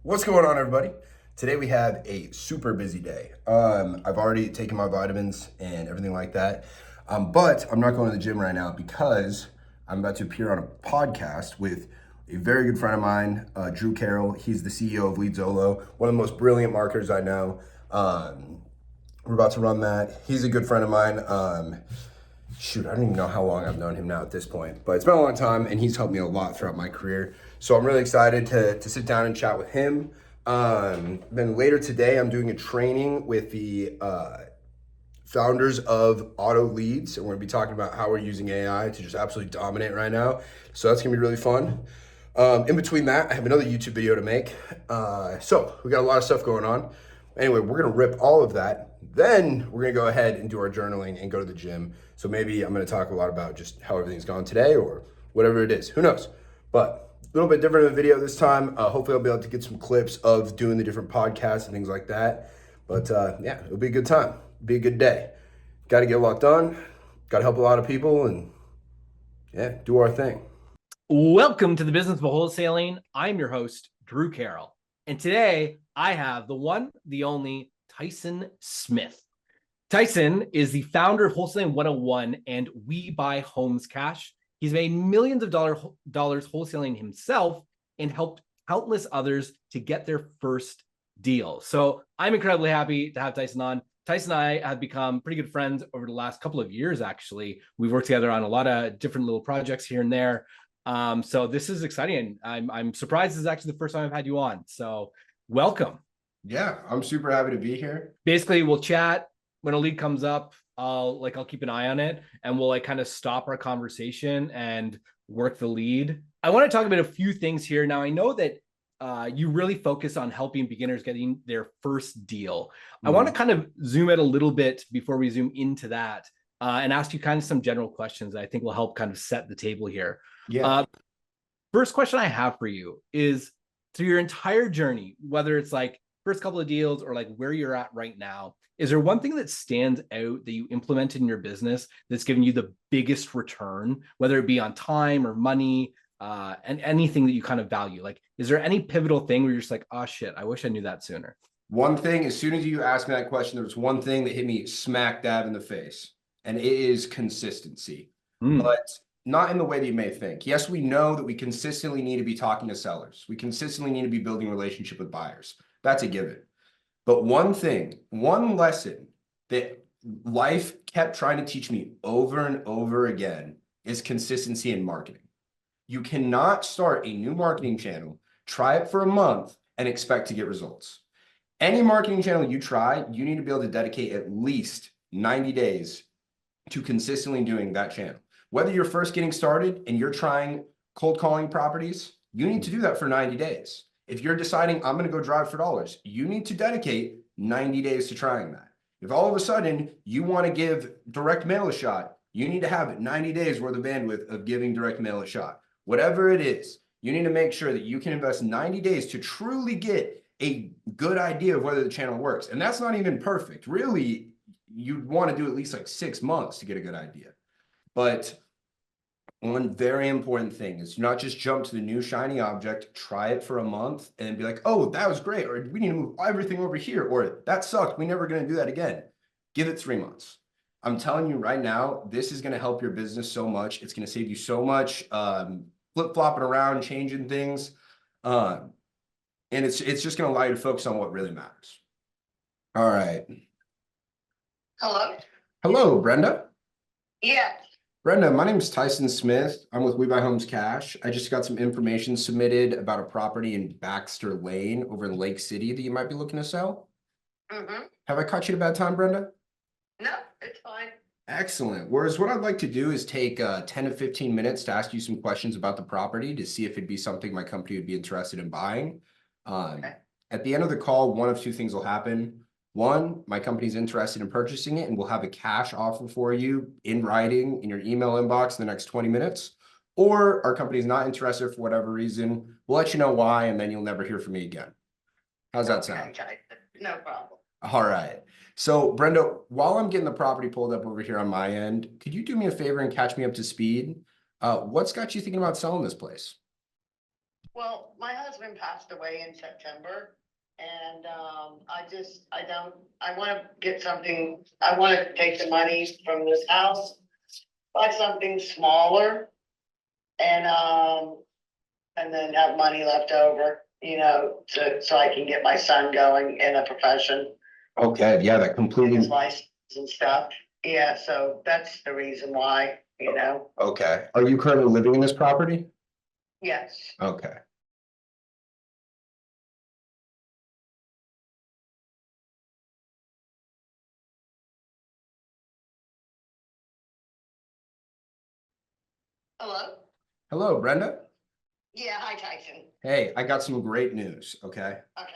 What's going on, everybody? Today we have a super busy day. I've already taken my vitamins and everything like that, but I'm not going to the gym right now because I'm about to appear on a podcast with a very good friend of mine, Drew Carroll. He's the CEO of Lead Zolo, one of the most brilliant marketers I know. We're about to run that. He's a good friend of mine. Shoot, I don't even know how long I've known him now at this point, but it's been a long time and he's helped me a lot throughout my career. So I'm really excited to sit down and chat with him. Then later today, I'm doing a training with the founders of Auto Leads, and we're gonna be talking about how we're using AI to just absolutely dominate right now. So that's gonna be really fun. In between that, I have another YouTube video to make. So we got a lot of stuff going on. Anyway, we're gonna rip all of that. Then we're gonna go ahead and do our journaling and go to the gym. So maybe I'm gonna talk a lot about just how everything's gone today or whatever it is. Who knows? But a little bit different of a video this time. Hopefully I'll be able to get some clips of doing the different podcasts and things like that. But yeah, it'll be a good time. It'll be a good day. Got to get a lot done. Got to help a lot of people and yeah, do our thing. Welcome to the Business of Wholesaling. I'm your host, Drew Carroll. And today I have the one, the only Tyson Smith. Tyson is the founder of Wholesaling 101 and We Buy Homes Cash. He's made millions of dollars wholesaling himself and helped countless others to get their first deal. So I'm incredibly happy to have Tyson on. Tyson and I have become pretty good friends over the last couple of years, actually. We've worked together on a lot of different little projects here and there. So this is exciting. I'm surprised this is actually the first time I've had you on. So welcome. Yeah, I'm super happy to be here. Basically, we'll chat when a lead comes up. I'll keep an eye on it and we'll kind of stop our conversation and work the lead. I want to talk about a few things here. Now, I know that you really focus on helping beginners getting their first deal. I want to kind of zoom out a little bit before we zoom into that and ask you kind of some general questions that I think will help kind of set the table here. Yeah. First question I have for you is, through your entire journey, whether it's like first couple of deals or like where you're at right now, is there one thing that stands out that you implemented in your business that's given you the biggest return, whether it be on time or money, and anything that you kind of value? Like, is there any pivotal thing where you're just like, oh shit, I wish I knew that sooner? One thing, as soon as you asked me that question, there was one thing that hit me smack dab in the face, and it is consistency. But not in the way that you may think. Yes, we know that we consistently need to be talking to sellers. We consistently need to be building a relationship with buyers. That's a given. But one thing, one lesson that life kept trying to teach me over and over again is consistency in marketing. You cannot start a new marketing channel, try it for a month, and expect to get results. Any marketing channel you try, you need to be able to dedicate at least 90 days to consistently doing that channel. Whether you're first getting started and you're trying cold calling properties, you need to do that for 90 days. If you're deciding I'm going to go drive for dollars, you need to dedicate 90 days to trying that. If all of a sudden you want to give direct mail a shot, you need to have 90 days worth of bandwidth of giving direct mail a shot. Whatever it is, you need to make sure that you can invest 90 days to truly get a good idea of whether the channel works. And that's not even perfect. Really, you'd want to do at least like 6 months to get a good idea. But one very important thing is not just jump to the new shiny object, try it for a month and be like, oh, that was great. Or we need to move everything over here. Or that sucked. We're never going to do that again. Give it 3 months. I'm telling you right now, this is going to help your business so much. It's going to save you so much flip-flopping around, changing things. And it's just going to allow you to focus on what really matters. All right. Hello? Hello, Brenda. Yeah. Brenda, my name is Tyson Smith. I'm with We Buy Homes Cash. I just got some information submitted about a property in Baxter Lane over in Lake City that you might be looking to sell. Mm-hmm. Have I caught you at a bad time, Brenda? No, it's fine. Excellent. Whereas what I'd like to do is take 10 to 15 minutes to ask you some questions about the property to see if it'd be something my company would be interested in buying. Okay. At the end of the call, one of two things will happen. One, my company's interested in purchasing it and we'll have a cash offer for you in writing in your email inbox in the next 20 minutes. Or our company's not interested for whatever reason. We'll let you know why, and then you'll never hear from me again. How's that sound? Okay, no problem. All right. So Brenda, while I'm getting the property pulled up over here on my end, could you do me a favor and catch me up to speed? What's got you thinking about selling this place? Well, my husband passed away in September, and I want to get something. I want to take the money from this house, buy something smaller, and then have money left over, so I can get my son going in a profession, Okay, yeah, that get completely. his license and stuff. Yeah, so that's the reason why. Okay. Are you currently living in this property? Yes. Okay. Hello? Hello, Brenda. Yeah, hi Tyson. Hey, I got some great news. Okay. Okay.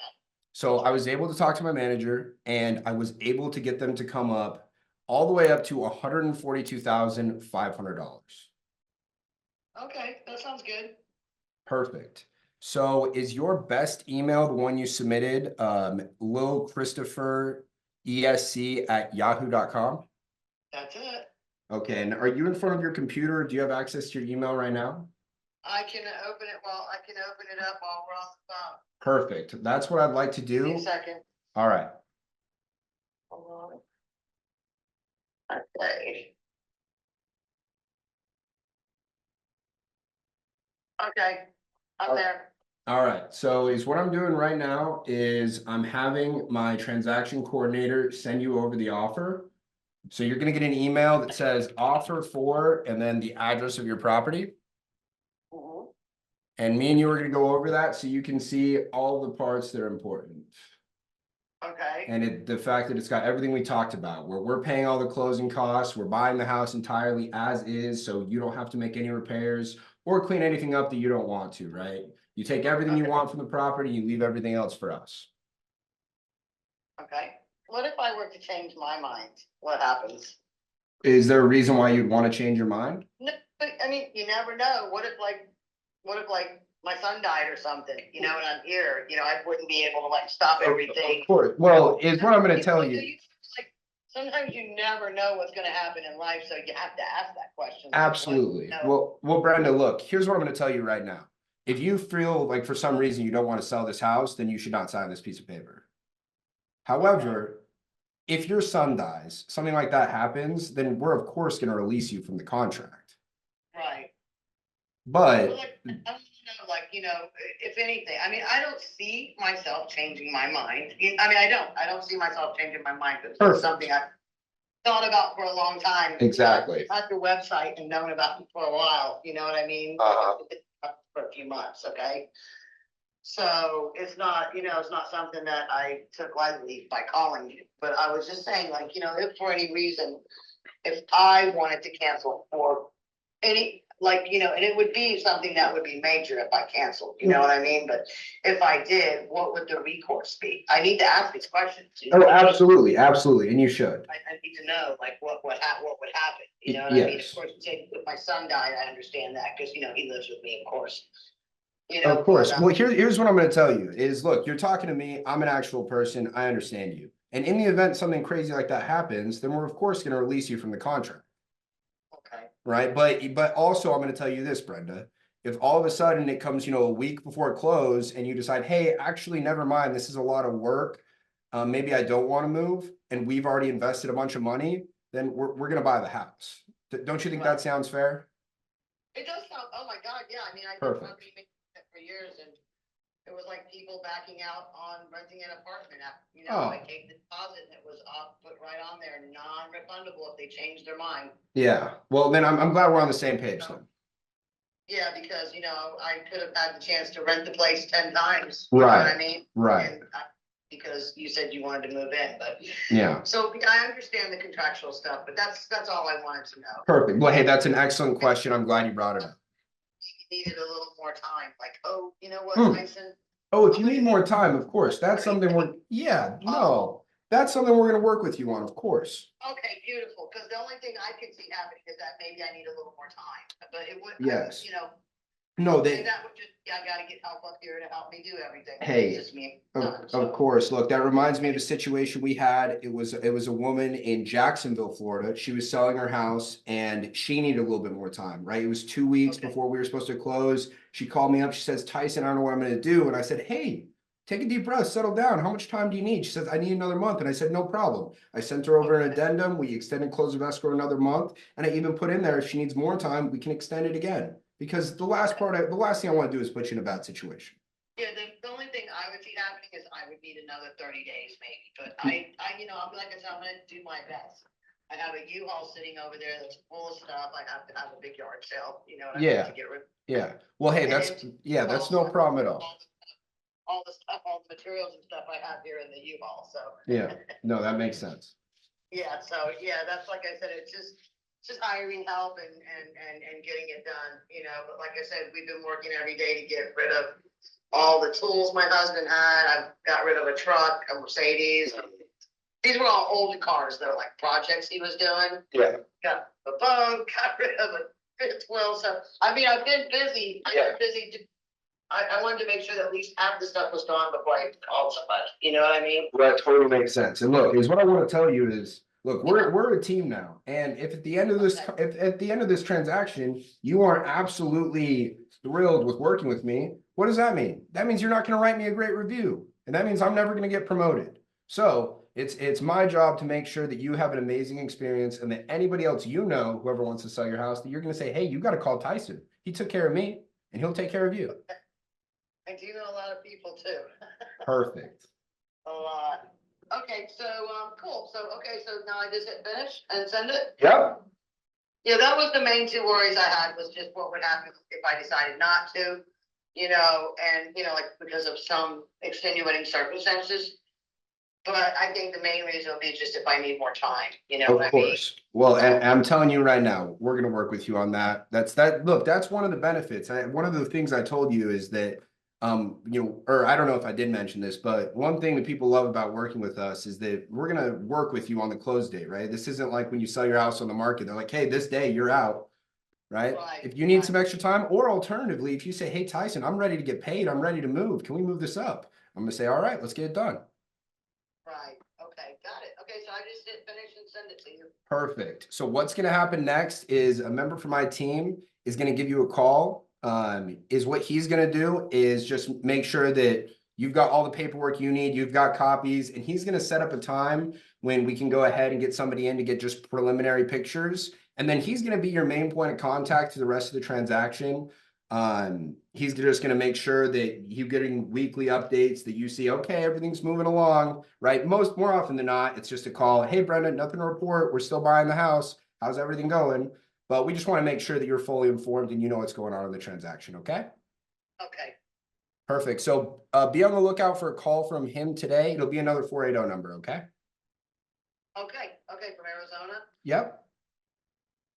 So I was able to talk to my manager and I was able to get them to come up all the way up to $142,500. Okay, that sounds good. Perfect. So is your best email the one you submitted, Lil Christopher ESC@yahoo.com? That's it. Okay, and are you in front of your computer? Do you have access to your email right now? I can open it up while we're on the phone. Perfect. That's what I'd like to Give me a do. second. All right. Hold on. Okay. Okay, I'm there. All right. So is what I'm doing right now is I'm having my transaction coordinator send you over the offer. So you're going to get an email that says offer for, and then the address of your property. Mhm. And me and you are going to go over that so you can see all the parts that are important. Okay, And the fact that it's got everything we talked about, where we're paying all the closing costs, we're buying the house entirely as is, so you don't have to make any repairs or clean anything up that you don't want to, right? You take everything you Okay. want from the property, you leave everything else for us. okay. What if I were to change my mind? What happens? Is there a reason why you'd want to change your mind? No, but I mean, you never know. What if my son died or something, and I'm here, I wouldn't be able to like stop everything. Of course. Well, is what I'm going to tell you. Like, sometimes you never know what's gonna happen in life, so you have to ask that question. Like, what- Absolutely. no. Well, Brenda, look, here's what I'm going to tell you right now. If you feel like for some reason you don't want to sell this house, then you should not sign this piece of paper. However, if your son dies, something like that happens, then we're of course going to release you from the contract. Right. But Well, if anything, I mean, I don't see myself changing my mind. I mean, I don't see myself changing my mind. It's Perfect. something I thought about for a long time. Exactly. At your website and known about it for a while, you know what I mean? For a few months, okay? So it's not, it's not something that I took lightly by calling you, but I was just saying, like, if for any reason, if I wanted to cancel for any, like, and it would be something that would be major if I canceled, you know what I mean? But if I did, what would the recourse be? I need to ask these questions. Oh, absolutely, absolutely, and you should. I need to know, like, what would happen, you know what I mean? Yes. Of course, if my son died, I understand that, because, he lives with me, of course. Of course. Well, here's what I'm going to tell you is, look, you're talking to me. I'm an actual person. I understand you. And in the event something crazy like that happens, then we're of course going to release you from the contract. Okay. Right. But also I'm going to tell you this, Brenda. If all of a sudden it comes, a week before close and you decide, hey, actually, never mind, this is a lot of work. Maybe I don't want to move and we've already invested a bunch of money, then we're going to buy the house. Don't you think that sounds fair? It does sound, oh my God, yeah, I mean, I've been for years, and it was like people backing out on renting an apartment. I gave the deposit and it was put right on there, non-refundable if they changed their mind. Yeah, well, then I'm glad we're on the same page then. Yeah, because, I could have had the chance to rent the place 10 times. Right. You know what I mean? Right. Because you said you wanted to move in, but yeah. So I understand the contractual stuff, but that's all I wanted to know. Perfect. Well, hey, that's an excellent question. I'm glad you brought it up. Needed a little more time, like, oh, you know what, Tyson? Oh, if you need more time, of course, that's something that's something we're going to work with you on, of course. Okay, beautiful, because the only thing I could see happening is that maybe I need a little more time, but it would, yes. No, That would just, yeah, I gotta get help up here to help me do everything. Hey, It's just me. of course. Look, that reminds me of a situation we had. It was a woman in Jacksonville, Florida. She was selling her house and she needed a little bit more time, right? It was 2 weeks before we were supposed to close. She called me up. She says, Tyson, I don't know what I'm going to do. And I said, hey, take a deep breath, settle down. How much time do you need? She says, I need another month. And I said, no problem. I sent her over an addendum. We extended close of escrow another month. And I even put in there, if she needs more time, we can extend it again. Because the last thing I want to do is put you in a bad situation. Yeah, the only thing I would see happening is I would need another 30 days maybe, but I'm like I said, I'm gonna do my best. I have a U-Haul sitting over there that's full of stuff. I have to have a big yard sale, you know what I mean, to get rid of. Yeah. Well, hey, that's no problem at all. All the stuff, all the materials and stuff I have here in the U-Haul, so. Yeah, no, that makes sense. Yeah, so, yeah, that's like I said, it's just hiring help and getting it done, you know, but like I said, we've been working every day to get rid of all the tools my husband had. I've got rid of a truck, a Mercedes. These were all old cars that are like projects he was doing. Yeah. Got the boat, got rid of a fifth wheel. So, I mean, I've been busy. I wanted to make sure that at least half the stuff was gone before I called somebody. You know what I mean? That totally makes sense. And look, is what I want to tell you is, look, we're a team now. And if at the end of this, if at the end of this transaction, you are absolutely thrilled with working with me, what does that mean? That means you're not going to write me a great review. And that means I'm never going to get promoted. So it's my job to make sure that you have an amazing experience and that anybody else, whoever wants to sell your house, that you're going to say, hey, you got to call Tyson. He took care of me and he'll take care of you. I do know a lot of people too. Perfect. A lot. Okay, so cool. So now I just hit finish and send it? Yep. Yeah, that was the main two worries I had, was just what would happen if I decided not to, and like because of some extenuating circumstances. But I think the main reason would be just if I need more time, Of course. Well, and I'm telling you right now, we're going to work with you on that. Look, that's one of the benefits. One of the things I told you is that or I don't know if I did mention this, but one thing that people love about working with us is that we're going to work with you on the close date, right? This isn't like when you sell your house on the market. They're like, hey, this day you're out, right? If you need some extra time, or alternatively, if you say, hey, Tyson, I'm ready to get paid. I'm ready to move. Can we move this up? I'm going to say, all right, let's get it done. Right. Okay. Got it. Okay. So I just hit finish and send it to you. Perfect. So what's going to happen next is a member from my team is going to give you a call. What he's going to do is just make sure that you've got all the paperwork you need, you've got copies, and he's going to set up a time when we can go ahead and get somebody in to get just preliminary pictures. And then he's going to be your main point of contact to the rest of the transaction. He's just going to make sure that you're getting weekly updates, that you see, okay, everything's moving along, right? More often than not, it's just a call. Hey, Brenda, nothing to report. We're still buying the house. How's everything going? But we just want to make sure that you're fully informed and you know what's going on in the transaction, okay? Okay. Perfect. So be on the lookout for a call from him today. It'll be another 480 number, okay? Okay. Okay, from Arizona? Yep.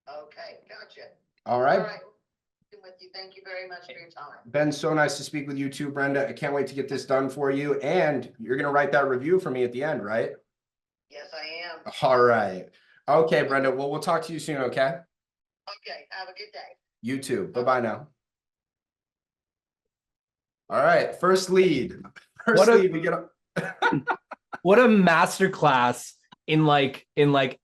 Okay, gotcha. All right. All right. With you. Thank you very much for your time. Ben, so nice to speak with you too, Brenda. I can't wait to get this done for you. And you're going to write that review for me at the end, right? Yes, I am. All right. Okay, Brenda. Well, we'll talk to you soon, okay? Okay. Have a good day. You too. Bye-bye now. All right. First lead. We get what a masterclass in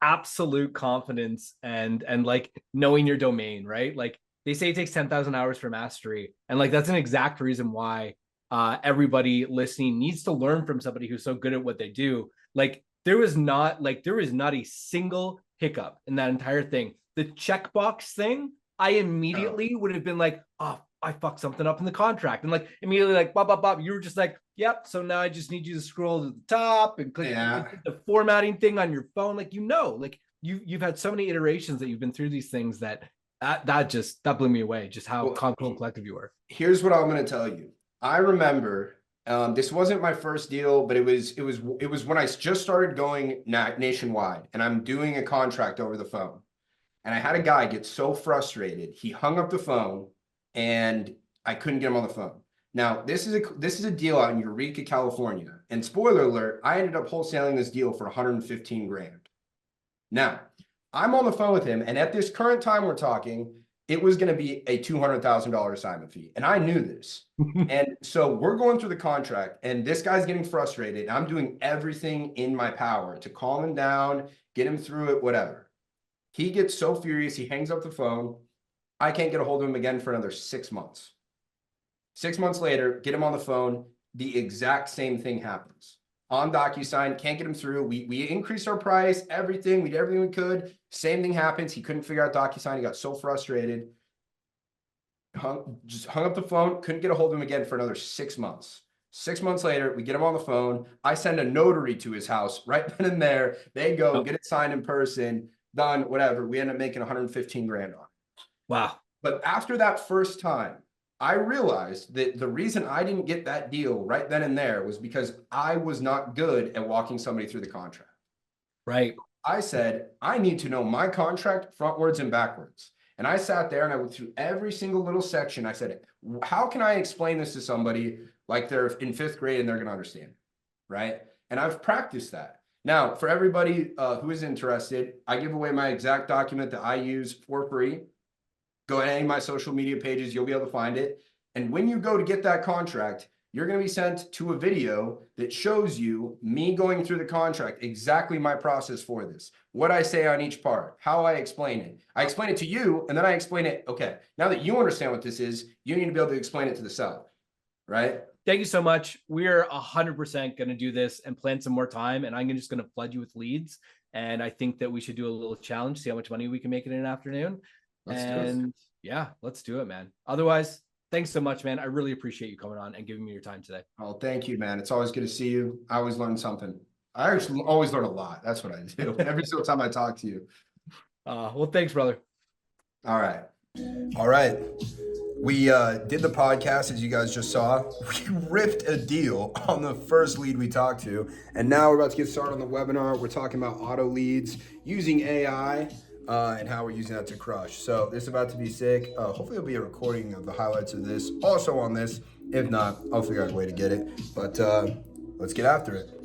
absolute confidence and like knowing your domain, right? Like they say it takes 10,000 hours for mastery. And like, that's an exact reason why everybody listening needs to learn from somebody who's so good at what they do. Like there was not a single hiccup in that entire thing. The checkbox thing, I immediately would have been like, oh, I fucked something up in the contract. And like immediately like, bop, bop, bop. You were just like, yep. So now I just need you to scroll to the top and click the formatting thing on your phone. Like, like you've had so many iterations that you've been through these things that blew me away. Just how calm and collective you were. Here's what I'm going to tell you. I remember this wasn't my first deal, but it was when I just started going nationwide and I'm doing a contract over the phone. And I had a guy get so frustrated, he hung up the phone and I couldn't get him on the phone. Now, this is a deal out in Eureka, California. And spoiler alert, I ended up wholesaling this deal for 115 grand. Now, I'm on the phone with him, and at this current time we're talking, it was going to be a $200,000 assignment fee. And I knew this. And so we're going through the contract and this guy's getting frustrated. I'm doing everything in my power to calm him down, get him through it, whatever. He gets so furious, he hangs up the phone. I can't get a hold of him again for another 6 months. 6 months later, get him on the phone. The exact same thing happens. On DocuSign, can't get him through. We increased our price, everything. We did everything we could. Same thing happens. He couldn't figure out DocuSign. He got so frustrated. Just hung up the phone. Couldn't get a hold of him again for another 6 months. 6 months later, we get him on the phone. I send a notary to his house right then and there. They go get it signed in person, done, whatever. We end up making 115 grand on it. Wow. But after that first time, I realized that the reason I didn't get that deal right then and there was because I was not good at walking somebody through the contract. Right. I said, I need to know my contract frontwards and backwards. And I sat there and I went through every single little section. I said, how can I explain this to somebody like they're in 5th grade and they're going to understand it, right? And I've practiced that. Now, for everybody who is interested, I give away my exact document that I use for free. Go to any of my social media pages, you'll be able to find it. And when you go to get that contract, you're going to be sent to a video that shows you me going through the contract, exactly my process for this, what I say on each part, how I explain it. I explain it to you, and then I explain it. Okay, now that you understand what this is, you need to be able to explain it to the seller, right? Thank you so much. We're 100% going to do this and plan some more time. And I'm just going to flood you with leads. And I think that we should do a little challenge, see how much money we can make in an afternoon. Yeah, let's do it, man. Otherwise, thanks so much, man. I really appreciate you coming on and giving me your time today. Oh, thank you, man. It's always good to see you. I always learn something. I actually always learn a lot. That's what I do every single time I talk to you. Well, thanks, brother. All right. All right. We did the podcast, as you guys just saw. We ripped a deal on the first lead we talked to. And now we're about to get started on the webinar. We're talking about auto leads using AI and how we're using that to crush. So this is about to be sick. Hopefully there'll be a recording of the highlights of this also on this. If not, I'll figure out a way to get it. But let's get after it.